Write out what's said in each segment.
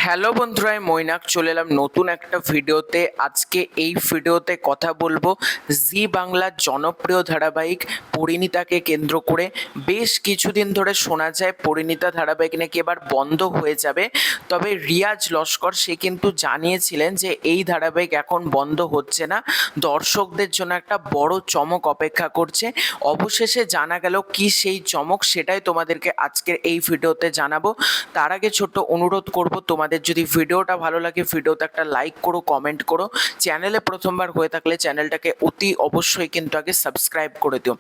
Hello বন্ধুরা, আমি মৈনাক চলে এলাম নতুন একটা ভিডিওতে। আজকে এই ভিডিওতে কথা বলবো জি বাংলার জনপ্রিয় ধারাবাহিক পরিণীতাকে কেন্দ্র করে। বেশ কিছুদিন ধরে শোনা যায় পরিণীতা ধারাবাহিক নাকি এবার বন্ধ হয়ে যাবে, তবে রিয়াজ লস্কর সে কিন্তু জানিয়েছিলেন যে এই ধারাবাহিক এখন বন্ধ হচ্ছে না, দর্শকদের জন্য একটা বড় চমক অপেক্ষা করছে। অবশেষে জানা গেল কি সেই চমক, সেটাই তোমাদেরকে আজকের এই ভিডিওতে জানাবো। তার আগে ছোট্ট অনুরোধ করব, তোমাদের যদি ভিডিওটা ভালো লাগে ভিডিওতে একটা লাইক করো, কমেন্ট করো। চ্যানেলে প্রথমবার হয়ে থাকলে চ্যানেলটাকে অতি অবশ্যই কিন্তু আগে সাবস্ক্রাইব করে দিও।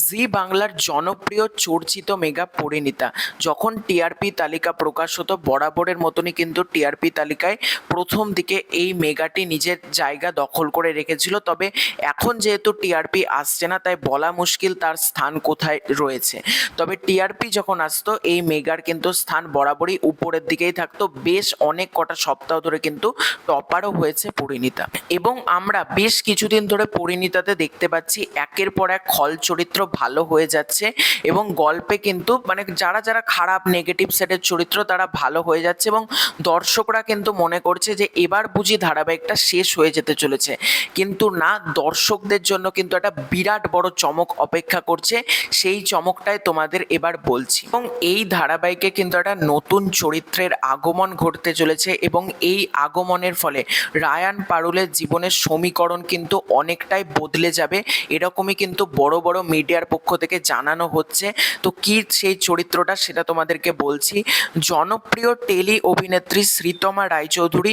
জি বাংলার জনপ্রিয় চর্চিত মেগা পরিণীতা যখন টিআরপি তালিকা প্রকাশ হতো, বরাবরের মতনই কিন্তু টিআরপি তালিকায় প্রথম দিকে এই মেগাটি নিজের জায়গা দখল করে রেখেছিল। তবে এখন যেহেতু টিআরপি আসছে না, তাই বলা মুশকিল তার স্থান কোথায় রয়েছে। তবে টিআরপি যখন আসতো এই মেগার কিন্তু স্থান বরাবরই উপরের দিকেই থাকতো। বেশ অনেক কটা সপ্তাহ ধরে কিন্তু টপারও হয়েছে পরিণীতা, এবং আমরা বেশ কিছুদিন ধরে পরিণীতাতে দেখতে পাচ্ছি একের পর এক খল চরিত্র ভালো হয়ে যাচ্ছে, এবং গল্পে কিন্তু মানে যারা যারা খারাপ নেগেটিভ সেটের চরিত্র তারা ভালো হয়ে যাচ্ছে, এবং দর্শকরা কিন্তু মনে করছে যে এবার বুঝি ধারাবাহিকটা শেষ হয়ে যেতে চলেছে। কিন্তু না, দর্শকদের জন্য কিন্তু একটা বিরাট বড় চমক অপেক্ষা করছে, সেই চমকটাই তোমাদের এবার বলছি। এবং এই ধারাবাহিকে কিন্তু একটা নতুন চরিত্রের আগমন ঘটতে চলেছে, এবং এই আগমনের ফলে রায়ান পারুলের জীবনের সমীকরণ কিন্তু অনেকটাই বদলে যাবে, এরকমই কিন্তু বড় বড় মিডিয়ার পক্ষ থেকে জানানো হচ্ছে। তো কি সেই চরিত্রটা সেটা তোমাদেরকে বলছি। জনপ্রিয় টেলি অভিনেত্রী শ্রীতমা রায়চৌধুরী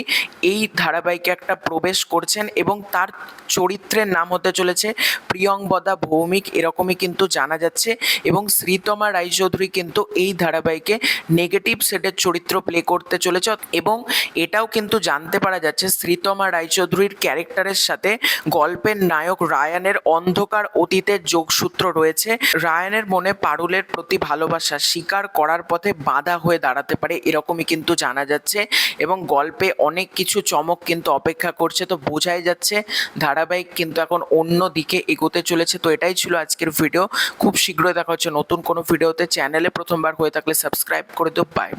এই ধারাবাহিকে একটা প্রবেশ করছেন, এবং তার চরিত্রের নাম হতে চলেছে প্রিয়ংবদা ভৌমিক, এরকমই কিন্তু জানা যাচ্ছে। এবং শ্রীতমা রায়চৌধুরী কিন্তু এই ধারাবাহিকে নেগেটিভ সেটের চরিত্র প্লে করতে চলেছে, এবং এটাও কিন্তু জানতে পারা যাচ্ছে শ্রীতমা রায়চৌধুরীর ক্যারেক্টারের সাথে গল্পের নায়ক রায়ানের অন্ধকার অতীতের যোগসূত্র রয়েছে। রায়ানের মনে পারুলের প্রতি ভালোবাসা স্বীকার করার পথে বাধা হয়ে দাঁড়াতে পারে, এরকমই কিন্তু জানা যাচ্ছে। এবং গল্পে অনেক কিছু চমক কিন্তু অপেক্ষা করছে, তো বোঝাই যাচ্ছে ধারাবাহিক কিন্তু এখন অন্য দিকে এগোতে চলেছে। তো এটাই ছিল আজকের ভিডিও। খুব শীঘ্রই দেখা হচ্ছে নতুন কোনো ভিডিওতে। চ্যানেলে প্রথমবার হয়ে থাকলে সাবস্ক্রাইব করে দিও। বাই।